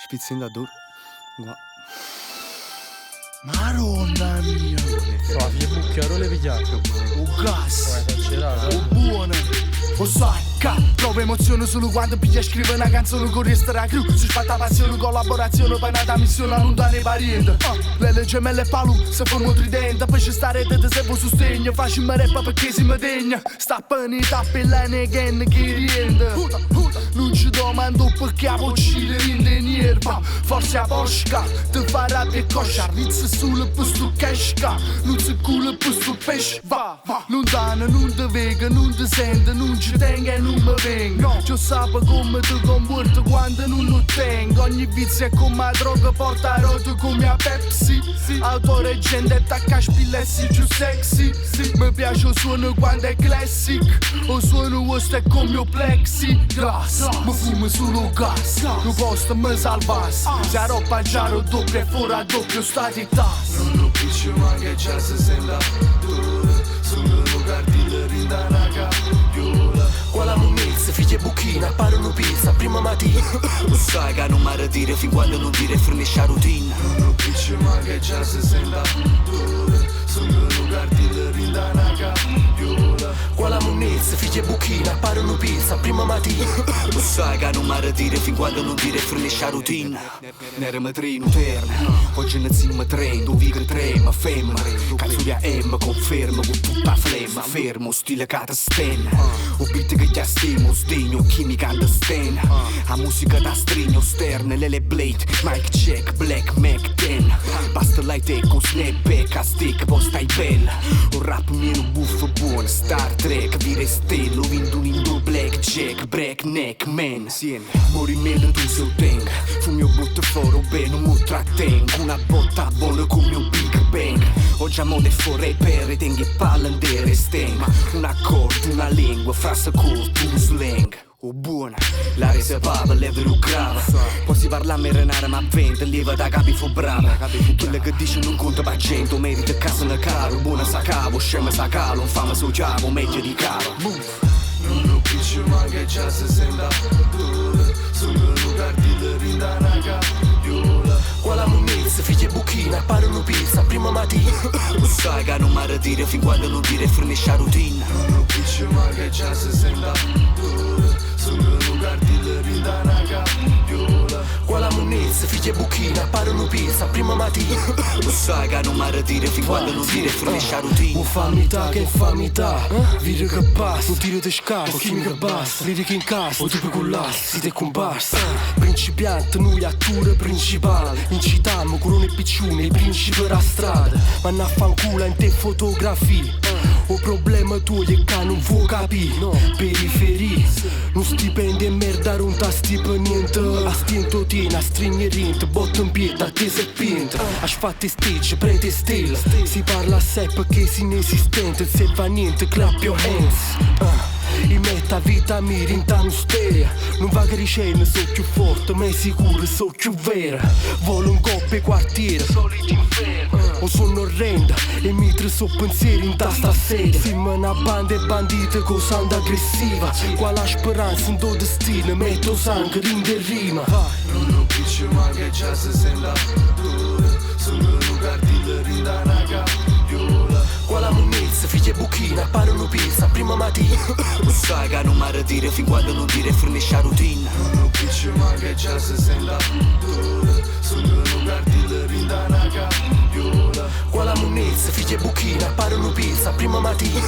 Spizzando a duro. Maronna mia. So, fie bucchiaro le pigliate. Un gas. Esagerato. Un buono. O sacca. Trovo emozione solo quando piglia e scrive una canzone con resta crew. Si sfatta passione, collaborazione, penata missione a lontane pariente. Le gemelle e palu, se fumo tridente. Poi ci sta rete se vuoi sostegno. Facciamo rap perché si mi degna. Sta pani tappellane again che riende. Non ci domando perché a vocile rinde nierba. Forse a Porsche ti farà più coscia. Rizza sulle posto casca. Non si culo posto pesce. Va, lontano, non ti vega, non ti sente, non ci tenga e non mi venga. Io sapo come ti comporti quando non lo tengo. Ogni vizio è come a droga, porta a rotto come a Pepsi. Autore gente attacca a spillessi più sexy. Mi piace il suono quando è classic. O suono questo è come il plexiglass. Mi fumo solo gas. Non posso mi salvas. Se a roba già doppio e fuori a doppio stati tas. Non lo piccio ma che già si senta dura. Sono lugar di rinda una capriola. Quella mummezza, figlia e bucchina, parano pizza, prima mattina. Sai che non mi dire fin quando non dire fornisce la routine. Non lo piccio ma che già si senta dura. Sono lugar di rinda una capriola. Quella mummezza, figlia e bucchina, parano pizza, prima mattina. Sai che non mi dire fin quando non dire fornisce la routine. Nere matrino terna. Oggi ne zimma trendo, viga trema, femma. Cazzuria M conferma con tutta flemma. Fermo, stile cata stenna. O beat che già stimo, sdegno, chimica understand. A musica da strigno, sterne, lele blade. Mic check, black Mac 10. Basta light echo, snapback, a stick, poi stai bella. Un rap meno buffo buono, Star Trek, vire stello, vinto un indo blackjack, breakneck, man. Morimento tu se tenga, fu mio butto foro bene, un trattengo. Una botta buona come un Big Bang. Oggi a mode fuori per tengo e pallandere stemma. Un accordo, una lingua, frase corta, un slang. Oh buona, la resa pava, leva lo grava. Poi si parla a merenare ma vende, leva da capi fu brava. Quello che dice non conta pa' cento, merita casa ne caro. Buona sa cavo, scema sa calo, fama so giavo, meglio di caro. Non lo piccio ma che già si senta dura. Sono lugar di rinda una capriola. Quella mummezza, figlia e bucchina, parano pizza, prima mattina. Sai che non mi dire fin quando non dire fornisce la routine. Non lo piccio ma che già si senta dura. Sono lugar di rinda una capriola. Quella mummezza, figlia e bucchina, parano pizza, prima mattina. Sai che non mi dire fin quando non dire fornisce la routine. Infamità, che infamità. Vire che passa, non tiro di scafo, chimica basta. Vire che incassa, o tu per collassi, si te comparsa. Principiante, noi atture principali. Incitiamo, corone e piccione, i principi per la strada. Vanno a fanculo in te fotografie. O problema tuo è che non vuoi capire. Periferia, non stipendi e merda non ta stipe niente. A stiento tiene, a stringherente, botto in piedi, a te se pinta. Has fatto stage, prete stella. Si parla assai perché si inesistente. Se fa niente, clap your hands. I metta vita mi rintano steria. Non va che ricene, so più forte, ma è sicuro, so più vera. Volo un coppia e quartiere, soliti inferno. O sono orrenda e mi so pensieri in tasta sedia. Siamo una banda e bandite con sound aggressiva. Qua la speranza in tuo destino, metto sangue, rinde e rima. Non lo piccio ma che già si senta dura. Sono lugar di rinda una capriola. Quella mummezza, figlia e bucchina, parano pizza, prima mattina. Sai che non mi dire fin quando non dire fornisce la routine. Non lo piccio ma che già si senta dura. Sono lugar di rinda una capriola. Quella mummezza, figlia e bucchina, parano pizza, prima mattina.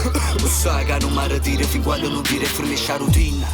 Sai che non mi dire fin quando non dire fornisce la routine.